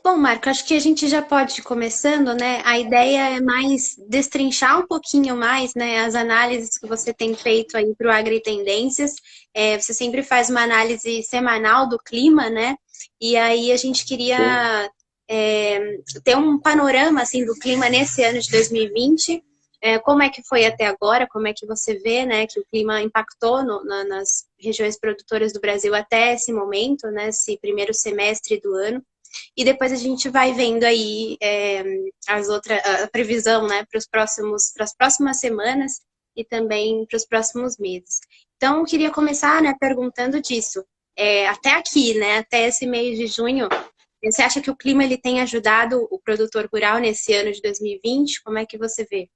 Bom, Marco, acho que a gente já pode ir começando, né? A ideia é mais destrinchar um pouquinho mais, né, as análises que você tem feito aí para o Agritendências. Você sempre faz uma análise semanal do clima, né? E aí a gente Sim. queria ter um panorama assim do clima nesse ano de 2020. Como é que foi até agora? Como é que você vê, né, que o clima impactou nas regiões produtoras do Brasil até esse momento, né? Esse primeiro semestre do ano. E depois a gente vai vendo aí a previsão, né, para as próximas semanas e também para os próximos meses. Então, eu queria começar, né, perguntando disso. Até aqui, né, até esse mês de junho, você acha que o clima ele tem ajudado o produtor rural nesse ano de 2020? Como é que você vê?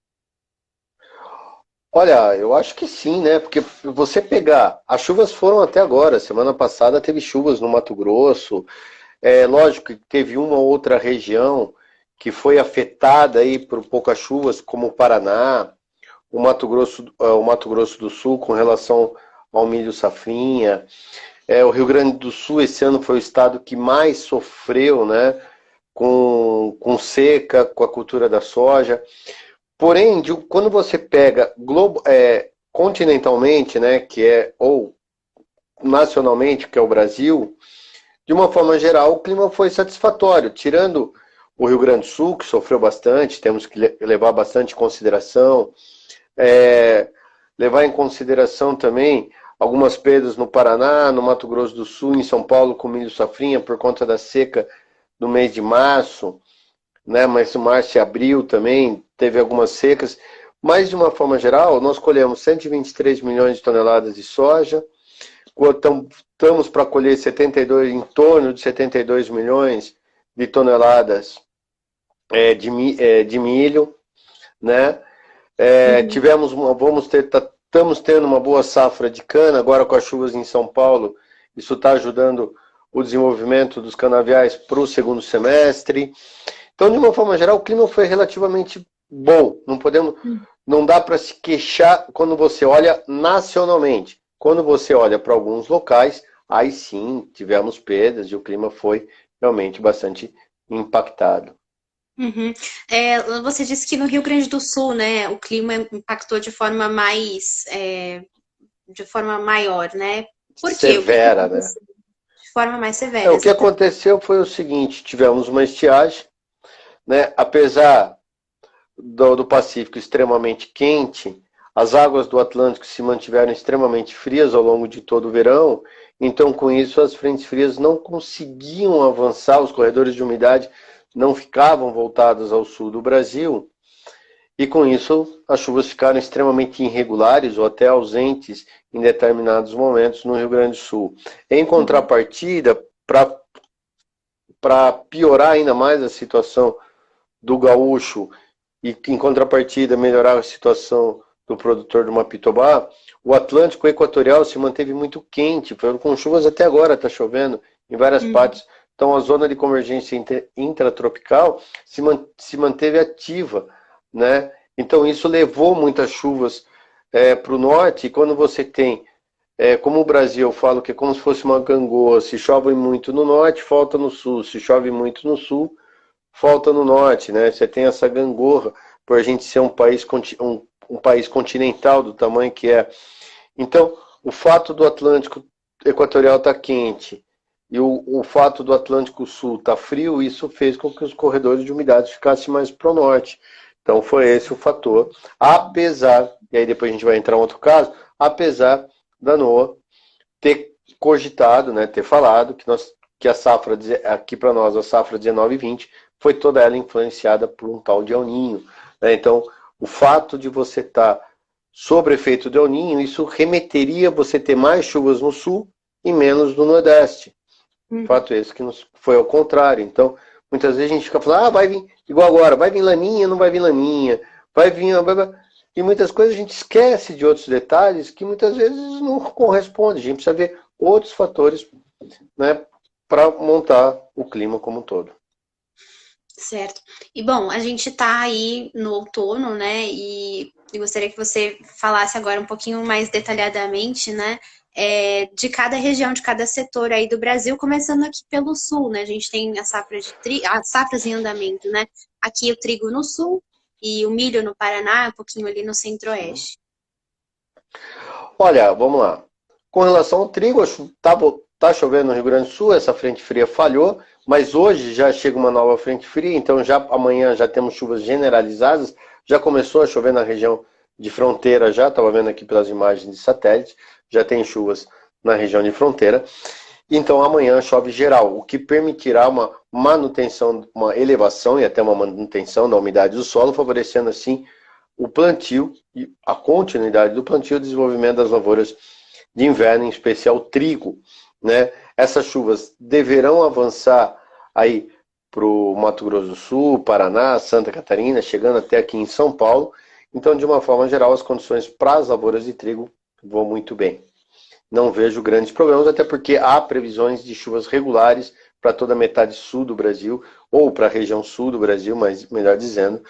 Olha, eu acho que sim, né? Porque você pegar, as chuvas foram até agora. Semana passada teve chuvas no Mato Grosso. É lógico que teve uma ou outra região que foi afetada aí por poucas chuvas, como o Paraná, o Mato Grosso do Sul, com relação ao milho safrinha. O Rio Grande do Sul esse ano foi o estado que mais sofreu, né? Com seca, com a cultura da soja. Porém, quando você pega continentalmente, né, ou nacionalmente, que é o Brasil, de uma forma geral, o clima foi satisfatório, tirando o Rio Grande do Sul, que sofreu bastante, temos que levar bastante em consideração, é, levar em consideração também algumas perdas no Paraná, no Mato Grosso do Sul, em São Paulo, com milho safrinha, por conta da seca do mês de março, né? Mas março e abril também teve algumas secas. Mas, de uma forma geral, nós colhemos 123 milhões de toneladas de soja, estamos para colher 72, em torno de 72 milhões de toneladas de milho, né? Uhum. Estamos tendo uma boa safra de cana, agora com as chuvas em São Paulo, isso está ajudando o desenvolvimento dos canaviais para o segundo semestre. Então, de uma forma geral, o clima foi relativamente bom. Não dá para se queixar quando você olha nacionalmente. Quando você olha para alguns locais, aí sim tivemos perdas e o clima foi realmente bastante impactado. Uhum. Você disse que no Rio Grande do Sul, né, o clima impactou de forma maior, né? Por quê? O que que Severa, né? aconteceu? De forma mais severa, O que exatamente. aconteceu foi o seguinte: tivemos uma estiagem, né? Apesar do Pacífico extremamente quente, as águas do Atlântico se mantiveram extremamente frias ao longo de todo o verão, então com isso as frentes frias não conseguiam avançar, os corredores de umidade não ficavam voltados ao sul do Brasil, e com isso as chuvas ficaram extremamente irregulares ou até ausentes em determinados momentos no Rio Grande do Sul. Em Uhum. contrapartida, para piorar ainda mais a situação do gaúcho e, em contrapartida, melhorar a situação do produtor do Mapitobá, o Atlântico Equatorial se manteve muito quente, foi com chuvas até agora, está chovendo em várias Uhum. partes. Então, a zona de convergência intratropical se manteve ativa, né? Então, isso levou muitas chuvas para o norte, e quando você tem, como o Brasil, eu falo que é como se fosse uma gangorra, se chove muito no norte, falta no sul, se chove muito no sul, falta no norte, né? Você tem essa gangorra por a gente ser um país continental do tamanho que é. Então, o fato do Atlântico Equatorial estar quente e o fato do Atlântico Sul estar frio, isso fez com que os corredores de umidade ficassem mais para o norte. Então, foi esse o fator. Apesar, e aí depois a gente vai entrar em outro caso, apesar da NOAA ter cogitado, né, ter falado que a safra, aqui para nós, a safra 19 e 20, foi toda ela influenciada por um tal de El Ninho, né? Então, o fato de você estar sob efeito de El Ninho, isso remeteria você ter mais chuvas no sul e menos no nordeste. Uhum. Fato esse que foi ao contrário. Então, muitas vezes a gente fica falando, vai vir, igual agora, vai vir laninha, não vai vir laninha, vai vir. E muitas coisas a gente esquece de outros detalhes que muitas vezes não correspondem. A gente precisa ver outros fatores, né, para montar o clima como um todo. Certo. E bom, a gente tá aí no outono, né? E eu gostaria que você falasse agora um pouquinho mais detalhadamente, né? de cada região, de cada setor aí do Brasil, começando aqui pelo sul, né? A gente tem a safra de as safras em andamento, né? Aqui o trigo no sul e o milho no Paraná, um pouquinho ali no centro-oeste. Olha, vamos lá. Com relação ao trigo, tá chovendo no Rio Grande do Sul, essa frente fria falhou, mas hoje já chega uma nova frente fria, então já amanhã já temos chuvas generalizadas, já começou a chover na região de fronteira já, estava vendo aqui pelas imagens de satélite, já tem chuvas na região de fronteira. Então amanhã chove geral, o que permitirá uma manutenção, uma elevação e até uma manutenção da umidade do solo, favorecendo assim o plantio e a continuidade do plantio e o desenvolvimento das lavouras de inverno, em especial trigo, né? Essas chuvas deverão avançar aí para o Mato Grosso do Sul, Paraná, Santa Catarina, chegando até aqui em São Paulo. Então, de uma forma geral, as condições para as lavouras de trigo vão muito bem. Não vejo grandes problemas, até porque há previsões de chuvas regulares para toda a metade sul do Brasil, ou para a região sul do Brasil, mas melhor dizendo,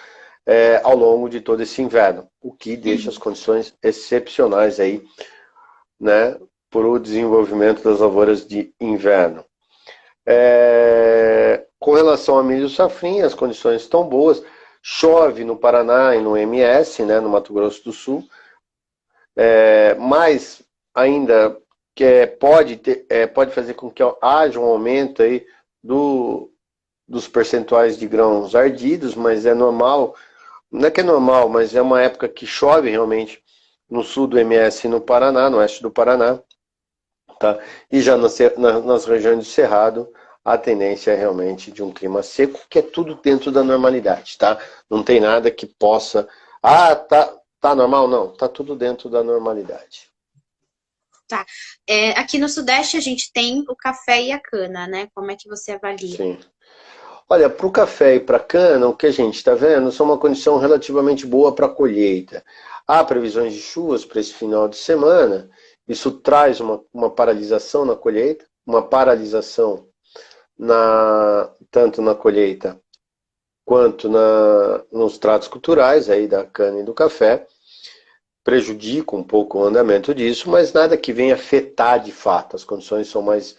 ao longo de todo esse inverno, o que deixa as condições excepcionais aí, né, para o desenvolvimento das lavouras de inverno. Com relação a milho safrinha, as condições estão boas. Chove no Paraná e no MS, né, no Mato Grosso do Sul, mas ainda pode fazer com que haja um aumento aí dos percentuais de grãos ardidos, mas é normal, não é que é normal, mas é uma época que chove realmente no sul do MS e no Paraná, no oeste do Paraná, tá? E já nas regiões do Cerrado, a tendência é realmente de um clima seco, que é tudo dentro da normalidade, tá? Não tem nada que possa... tá normal? Não, tá tudo dentro da normalidade. Tá. Aqui no Sudeste a gente tem o café e a cana, né? Como é que você avalia? Sim. Olha, para o café e para a cana, o que a gente está vendo são uma condição relativamente boa para a colheita. Há previsões de chuvas para esse final de semana, isso traz uma paralisação na colheita, uma paralisação tanto na colheita quanto nos tratos culturais aí da cana e do café, prejudica um pouco o andamento disso, mas nada que venha afetar de fato. As condições são mais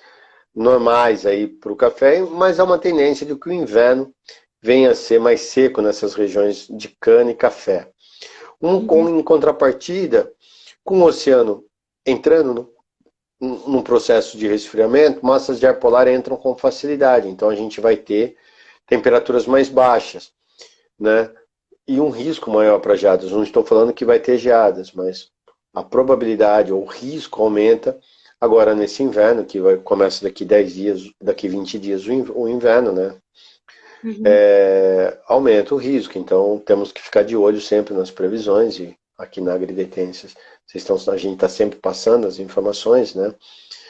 normais aí para o café, mas há uma tendência de que o inverno venha a ser mais seco nessas regiões de cana e café. Em contrapartida, com o oceano entrando num processo de resfriamento, massas de ar polar entram com facilidade, então a gente vai ter temperaturas mais baixas, né? E um risco maior para geadas. Não estou falando que vai ter geadas, mas a probabilidade ou o risco aumenta agora nesse inverno, que começa daqui 10 dias, daqui 20 dias o inverno, né? Aumenta o risco, então temos que ficar de olho sempre nas previsões, e aqui na Agridetências a gente está sempre passando as informações, né?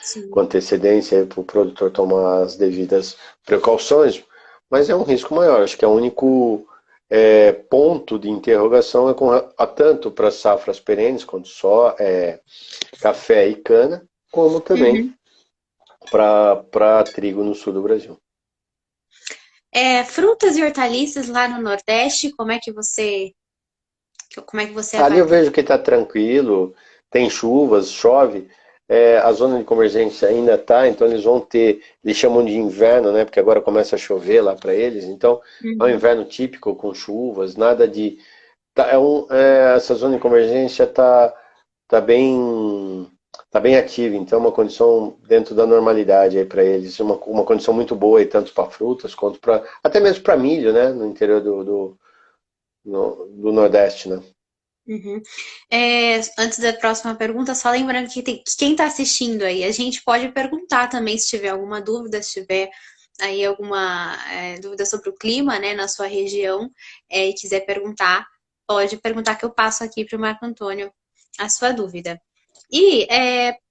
Sim. Com antecedência para o produtor tomar as devidas precauções, mas é um risco maior. Acho que é o único ponto de interrogação tanto para safras perenes, quanto só café e cana, como também para trigo no sul do Brasil. Frutas e hortaliças lá no Nordeste, como é que você Ali avalia? eu vejo que está tranquilo, tem chuvas, chove, a zona de convergência ainda está, então eles chamam de inverno, né? Porque agora começa a chover lá para eles, então é um inverno típico com chuvas, nada de... essa zona de convergência está bem ativa, então é uma condição dentro da normalidade aí para eles, uma condição muito boa aí, tanto para frutas quanto até mesmo para milho, né? No interior do Nordeste, né? Antes da próxima pergunta, só lembrando que quem está assistindo aí, a gente pode perguntar também se tiver alguma dúvida, se tiver aí alguma dúvida sobre o clima, né, na sua região, e quiser perguntar, pode perguntar que eu passo aqui para o Marco Antônio a sua dúvida. E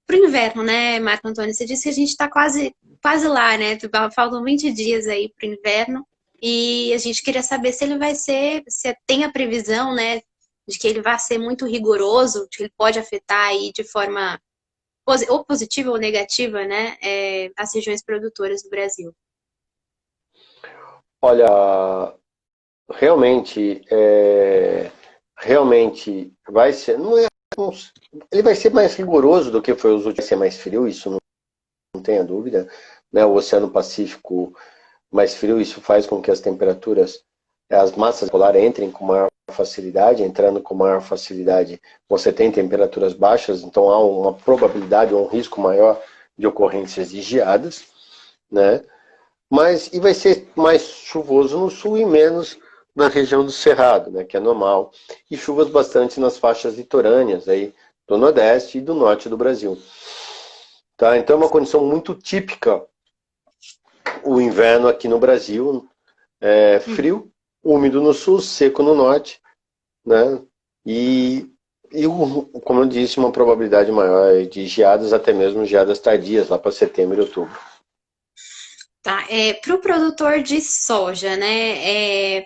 para o inverno, né, Marco Antônio, você disse que a gente está quase lá, né? Faltam 20 dias aí para o inverno. E a gente queria saber se ele vai se tem a previsão, né, de que ele vai ser muito rigoroso, que ele pode afetar aí de forma ou positiva ou negativa, né, as regiões produtoras do Brasil. Olha, realmente vai ser, não é ele vai ser mais rigoroso do que foi os últimos, vai ser mais frio, isso não tenha dúvida, né? O Oceano Pacífico mais frio, isso faz com que as temperaturas, as massas polares entrem com maior facilidade, entrando com maior facilidade, você tem temperaturas baixas, então há uma probabilidade ou um risco maior de ocorrências de geadas, né? E vai ser mais chuvoso no sul e menos na região do Cerrado, né, que é normal, e chuvas bastante nas faixas litorâneas aí do Nordeste e do Norte do Brasil. Tá? Então é uma condição muito típica o inverno aqui no Brasil, frio, úmido no sul, seco no norte, né? Como eu disse, uma probabilidade maior de geadas, até mesmo geadas tardias, lá para setembro e outubro. Tá, para o produtor de soja, né,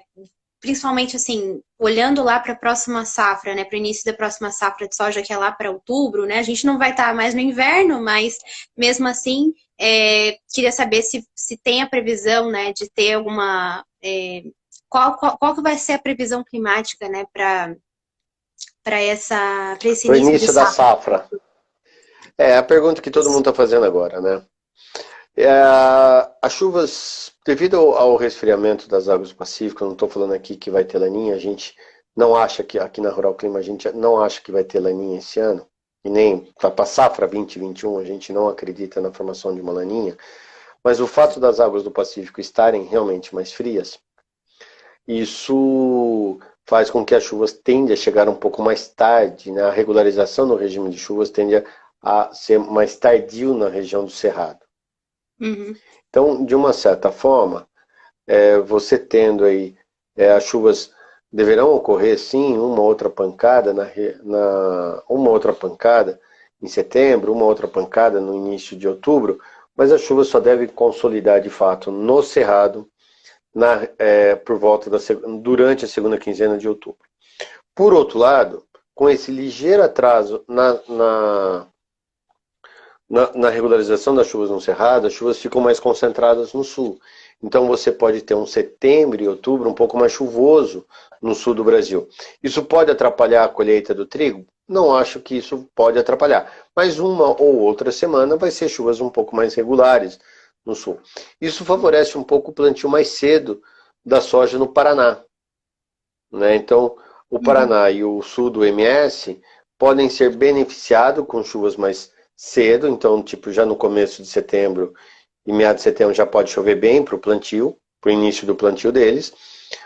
principalmente assim, olhando lá para a próxima safra, né, para o início da próxima safra de soja, que é lá para outubro, né, a gente não vai estar mais no inverno, mas mesmo assim, queria saber se tem a previsão, né, de ter alguma, qual que vai ser a previsão climática, né, para esse Para o início de início da safra. safra. É a pergunta que todo mundo está fazendo agora, né? As chuvas, devido ao resfriamento das águas do Pacífico, eu não estou falando aqui que vai ter laninha, a gente não acha que, aqui na Rural Clima, a gente não acha que vai ter laninha esse ano, e nem para a safra 2021, a gente não acredita na formação de uma laninha, mas o fato das águas do Pacífico estarem realmente mais frias, isso faz com que as chuvas tendem a chegar um pouco mais tarde, né? A regularização do regime de chuvas tende a ser mais tardio na região do Cerrado. Uhum. Então, de uma certa forma, você tendo aí, as chuvas deverão ocorrer sim, uma outra pancada uma outra pancada em setembro, uma outra pancada no início de outubro, mas as chuvas só devem consolidar de fato no Cerrado por volta durante a segunda quinzena de outubro. Por outro lado, com esse ligeiro atraso na regularização das chuvas no Cerrado, as chuvas ficam mais concentradas no sul. Então você pode ter um setembro e outubro um pouco mais chuvoso no sul do Brasil. Isso pode atrapalhar a colheita do trigo? Não acho que isso pode atrapalhar. Mas uma ou outra semana vai ser chuvas um pouco mais regulares no sul. Isso favorece um pouco o plantio mais cedo da soja no Paraná, né? Então, o Paraná e o sul do MS podem ser beneficiados com chuvas mais cedo, então, tipo, já no começo de setembro e meados de setembro já pode chover bem para o plantio, para o início do plantio deles,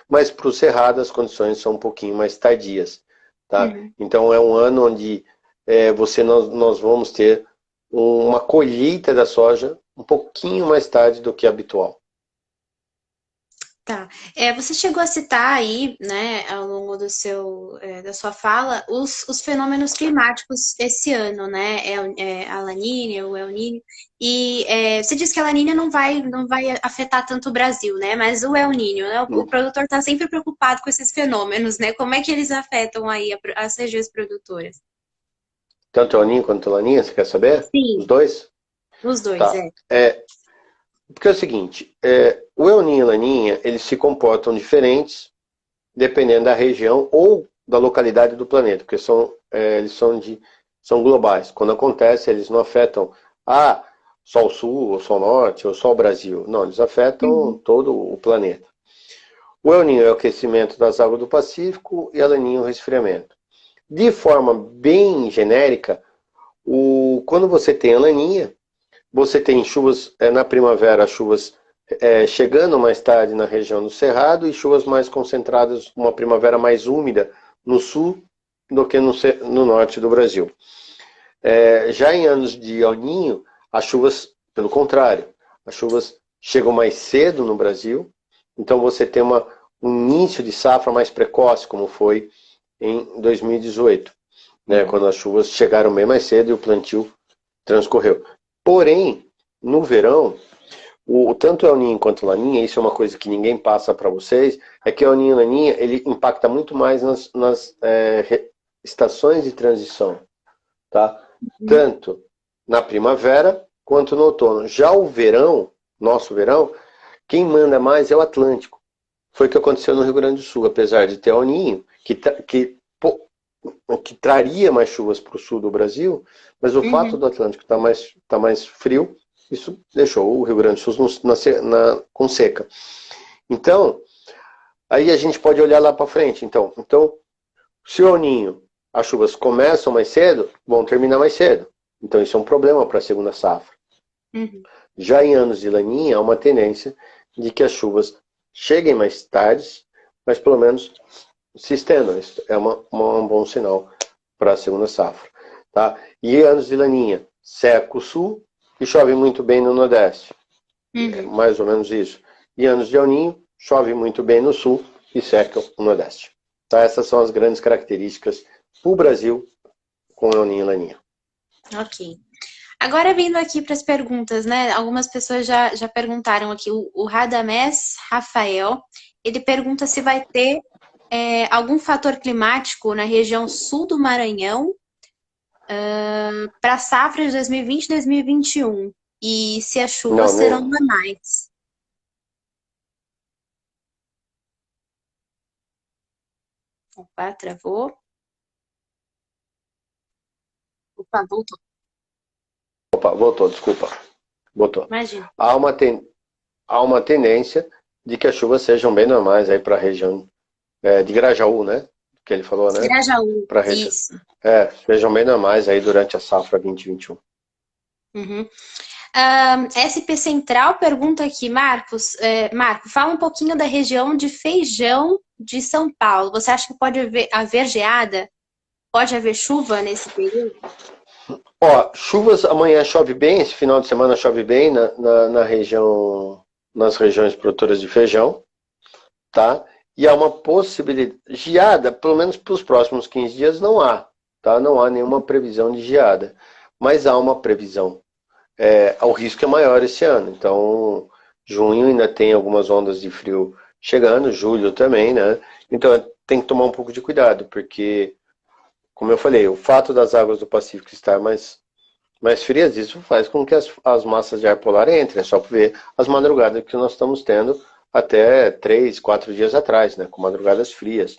mas para o Cerrado as condições são um pouquinho mais tardias, tá? Então, é um ano onde nós vamos ter uma colheita da soja um pouquinho mais tarde do que habitual. Tá. Você chegou a citar aí, né, ao longo da sua fala, os fenômenos climáticos esse ano, né? A Lanínia, o El Niño. E você disse que a Lanínia não vai afetar tanto o Brasil, né? Mas o El Niño, né? O produtor está sempre preocupado com esses fenômenos, né? Como é que eles afetam aí as regiões produtoras? Tanto El Niño quanto a Laninha, você quer saber? Os Sim, dois? os dois, Tá. Porque é o seguinte, o El Niño e a Laninha, eles se comportam diferentes dependendo da região ou da localidade do planeta, porque eles são globais. Quando acontece, eles não afetam só o Sul, ou só o Norte, ou só o Brasil. Não, eles afetam todo o planeta. O El Niño é o aquecimento das águas do Pacífico e a Laninha é o resfriamento. De forma bem genérica, quando você tem a Laninha, você tem chuvas na primavera, chuvas chegando mais tarde na região do Cerrado e chuvas mais concentradas, uma primavera mais úmida no sul do que no norte do Brasil. Já em anos de El Niño, as chuvas, pelo contrário, as chuvas chegam mais cedo no Brasil, então você tem um início de safra mais precoce, como foi em 2018, né, quando as chuvas chegaram bem mais cedo e o plantio transcorreu. Porém, no verão, tanto El Niño quanto Laninha, isso é uma coisa que ninguém passa para vocês, é que El Niño e Laninha, ele impacta muito mais nas estações de transição, tá? Tanto na primavera quanto no outono. Já o verão, nosso verão, quem manda mais é o Atlântico. Foi o que aconteceu no Rio Grande do Sul, apesar de ter El Niño, que que traria mais chuvas para o sul do Brasil, mas o fato do Atlântico tá mais frio, isso deixou o Rio Grande do Sul com seca. Então, aí a gente pode olhar lá para frente. Então, se o El Niño, as chuvas começam mais cedo, vão terminar mais cedo. Então, isso é um problema para a segunda safra. Já em anos de Laninha, há uma tendência de que as chuvas cheguem mais tarde, mas pelo menos se estendam. Isso é um bom sinal para a segunda safra. Tá? E em anos de Laninha, seca o sul e chove muito bem no Nordeste. É mais ou menos isso. E anos de El Niño, chove muito bem no sul e seca o Nordeste. Tá? Essas são as grandes características para o Brasil com El Niño e Laninha. Ok. Agora vindo aqui para as perguntas, né? Algumas pessoas já perguntaram aqui. O Radamés Rafael, ele pergunta se vai ter algum fator climático na região sul do Maranhão para a safra de 2020 e 2021. E se as chuvas serão normais. Opa, travou. Opa, voltou. Opa, voltou, desculpa. Voltou. Imagina. Há uma tendência de que as chuvas sejam bem normais aí para a região de Grajaú, né? Que ele falou, né? Grajaú, isso. Sejam bem normais aí durante a safra 2021. SP Central pergunta aqui, Marcos, Marco, fala um pouquinho da região de Feijão de São Paulo. Você acha que pode haver geada? Pode haver chuva nesse período? Ó, chuvas, amanhã chove bem, esse final de semana chove bem nas regiões produtoras de feijão, tá? E há uma possibilidade, geada, pelo menos para os próximos 15 dias não há, tá? Não há nenhuma previsão de geada, mas há uma previsão. O risco é maior esse ano, então junho ainda tem algumas ondas de frio chegando, julho também, né? Então tem que tomar um pouco de cuidado, porque, como eu falei, o fato das águas do Pacífico estar mais frias, isso faz com que as massas de ar polar entrem. É só ver as madrugadas que nós estamos tendo até 3, 4 dias atrás, né? Com madrugadas frias.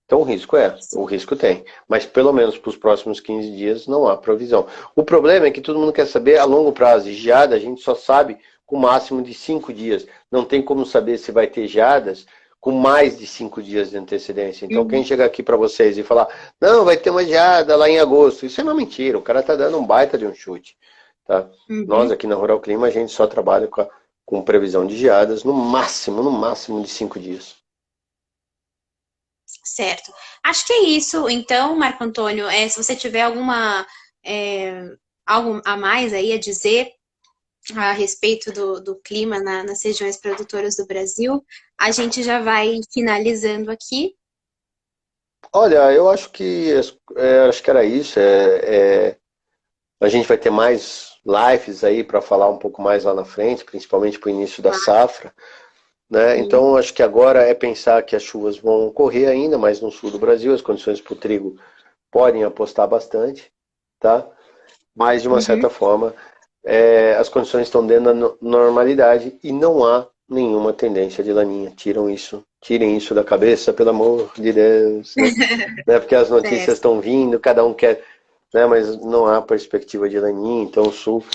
Então o risco tem. Mas pelo menos para os próximos 15 dias não há provisão. O problema é que todo mundo quer saber a longo prazo. E geada a gente só sabe com o máximo de 5 dias. Não tem como saber se vai ter geadas com mais de 5 dias de antecedência. Então quem chegar aqui para vocês e falar, não, vai ter uma geada lá em agosto, isso é uma mentira. O cara está dando um baita de um chute. Tá? Nós aqui na Rural Clima a gente só trabalha com previsão de geadas no máximo de 5 dias. Certo. Acho que é isso. Então, Marco Antônio, se você tiver algo a mais aí a dizer a respeito do clima nas regiões produtoras do Brasil, a gente já vai finalizando aqui. Olha, eu acho que era isso. A gente vai ter mais lives aí para falar um pouco mais lá na frente, principalmente para o início da safra. Né? Então, acho que agora é pensar que as chuvas vão ocorrer ainda, mas no sul do Brasil as condições para o trigo podem apostar bastante, tá? Mas, de uma certa forma, as condições estão dentro da normalidade e não há nenhuma tendência de laninha. Tirem isso da cabeça, pelo amor de Deus. Né? Porque as notícias estão vindo, cada um quer, né? Mas não há perspectiva de laninha, então o sul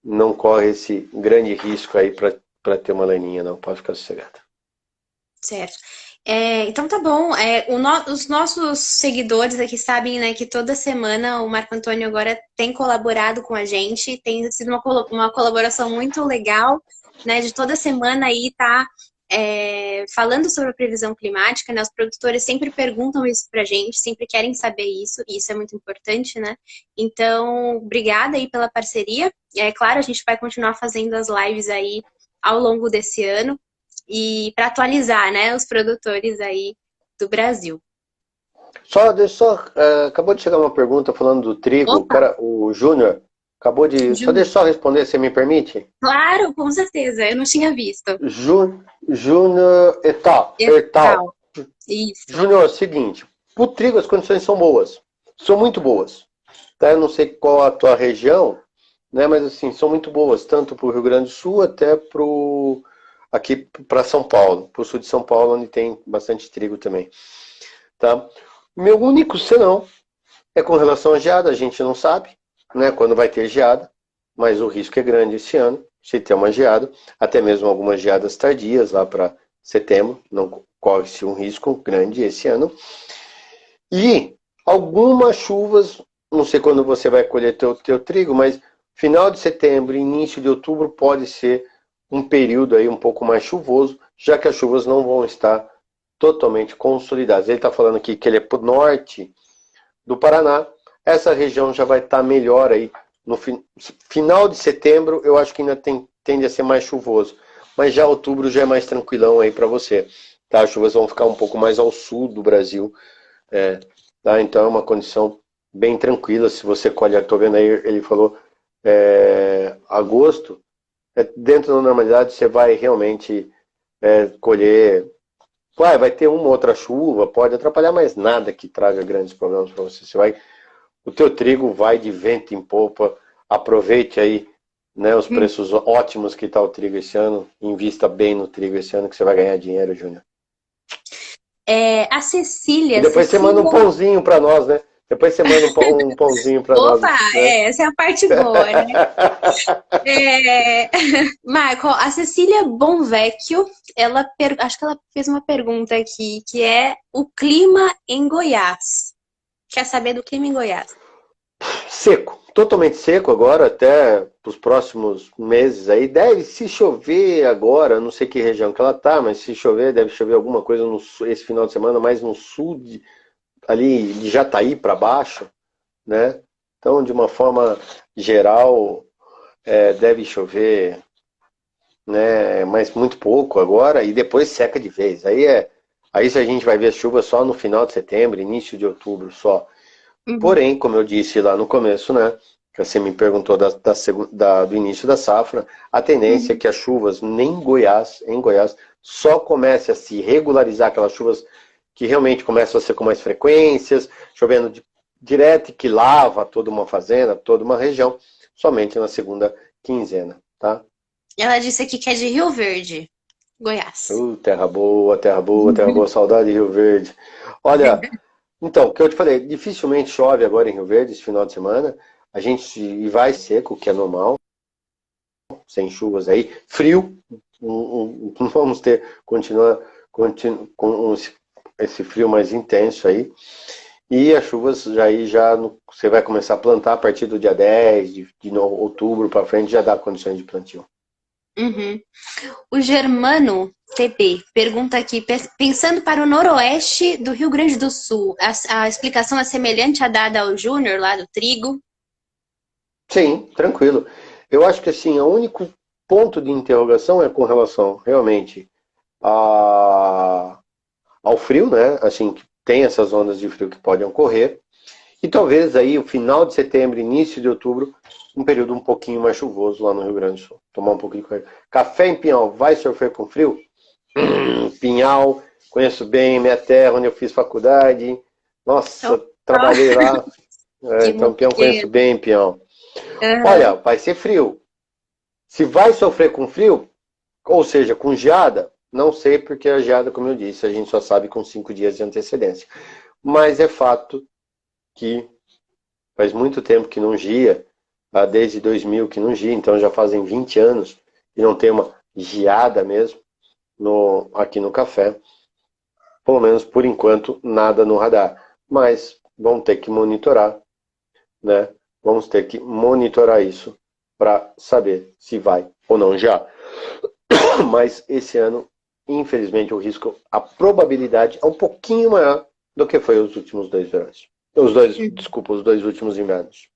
não corre esse grande risco aí para ter uma laninha, não, pode ficar sossegada. Certo. Então tá bom. Os nossos seguidores aqui sabem, né, que toda semana o Marco Antônio agora tem colaborado com a gente, tem sido uma colaboração muito legal, né, de toda semana aí tá falando sobre a previsão climática, né, os produtores sempre perguntam isso pra gente, sempre querem saber isso, e isso é muito importante, né, então obrigada aí pela parceria, claro, a gente vai continuar fazendo as lives aí ao longo desse ano, e para atualizar, né, os produtores aí do Brasil. Acabou de chegar uma pergunta falando do trigo, o Júnior acabou de... Só deixa eu só responder, você me permite? Claro, com certeza, eu não tinha visto. Júnior Etal. Isso. Júnior, é o seguinte, o trigo as condições são boas, são muito boas. Tá? Eu não sei qual a tua região, né, mas assim, são muito boas, tanto para o Rio Grande do Sul até aqui para São Paulo, para o sul de São Paulo, onde tem bastante trigo também. Tá? Meu único senão é com relação à geada, a gente não sabe, né, quando vai ter geada, mas o risco é grande esse ano, se ter uma geada, até mesmo algumas geadas tardias lá para setembro, não corre-se um risco grande esse ano. E algumas chuvas, não sei quando você vai colher teu trigo, mas final de setembro, início de outubro pode ser um período aí um pouco mais chuvoso, já que as chuvas não vão estar totalmente consolidadas. Ele está falando aqui que ele é para o norte do Paraná. Essa região já vai estar melhor aí no final de setembro. Eu acho que ainda tende a ser mais chuvoso, mas já outubro já é mais tranquilão aí para você. Tá? As chuvas vão ficar um pouco mais ao sul do Brasil. Tá? Então é uma condição bem tranquila. Se você colhe, estou vendo aí, ele falou agosto, dentro da normalidade você vai realmente colher. Vai ter uma outra chuva, pode atrapalhar, mas nada que traga grandes problemas para você. O teu trigo vai de vento em popa. Aproveite aí, né, os preços ótimos que está o trigo esse ano. Invista bem no trigo esse ano que você vai ganhar dinheiro, Júnior. A Cecília... E depois você manda um pãozinho para nós, né? Depois você manda um pãozinho para nós. Opa, né? essa é a parte boa, né? Michael, a Cecília Bonvecchio, acho que ela fez uma pergunta aqui, que é o clima em Goiás. Quer saber do clima em Goiás? Seco, totalmente seco agora, até os próximos meses aí. Deve, se chover agora, não sei que região que ela tá, mas se chover, deve chover alguma coisa esse final de semana, mais no sul, ali de Jataí para baixo, né? Então, de uma forma geral, deve chover, né? Mas muito pouco agora e depois seca de vez. Aí se a gente vai ver chuva só no final de setembro, início de outubro só. Porém, como eu disse lá no começo, né, que você me perguntou do início da safra, a tendência é que as chuvas em Goiás, só comece a se regularizar, aquelas chuvas que realmente começam a ser com mais frequências, chovendo direto e que lava toda uma fazenda, toda uma região, somente na segunda quinzena, tá? Ela disse aqui que é de Rio Verde, Goiás. Terra boa, terra boa, terra boa, saudade de Rio Verde. Olha... Então, o que eu te falei, dificilmente chove agora em Rio Verde esse final de semana. A gente vai seco, o que é normal, sem chuvas aí. Frio, vamos ter, continua com esse frio mais intenso aí. E as chuvas você vai começar a plantar a partir do dia 10 de outubro para frente, já dá condições de plantio. O Germano TB pergunta aqui, pensando para o noroeste do Rio Grande do Sul, a explicação é semelhante à dada ao Júnior lá do trigo? Sim, tranquilo. Eu acho que assim, o único ponto de interrogação é com relação realmente ao frio, né? Assim, que tem essas ondas de frio que podem ocorrer. E talvez aí o final de setembro, início de outubro, um período um pouquinho mais chuvoso lá no Rio Grande do Sul. Tomar um pouquinho de coisa. Café em Pinhal, vai sofrer com frio? Pinhal, conheço bem, minha terra, onde eu fiz faculdade. Nossa, trabalhei lá. Então, Pinhal, conheço bem, Pinhal. Olha, vai ser frio. Se vai sofrer com frio, ou seja, com geada, não sei, porque a geada, como eu disse, a gente só sabe com 5 dias de antecedência. Mas é fato que faz muito tempo que não gia, desde 2000 que não gia, então já fazem 20 anos e não tem uma geada mesmo aqui no café. Pelo menos por enquanto, nada no radar. Mas vamos ter que monitorar, né? Vamos ter que monitorar isso para saber se vai ou não já. Mas esse ano, infelizmente, o risco, a probabilidade é um pouquinho maior do que foi os últimos 2 verões. Os dois últimos invernos.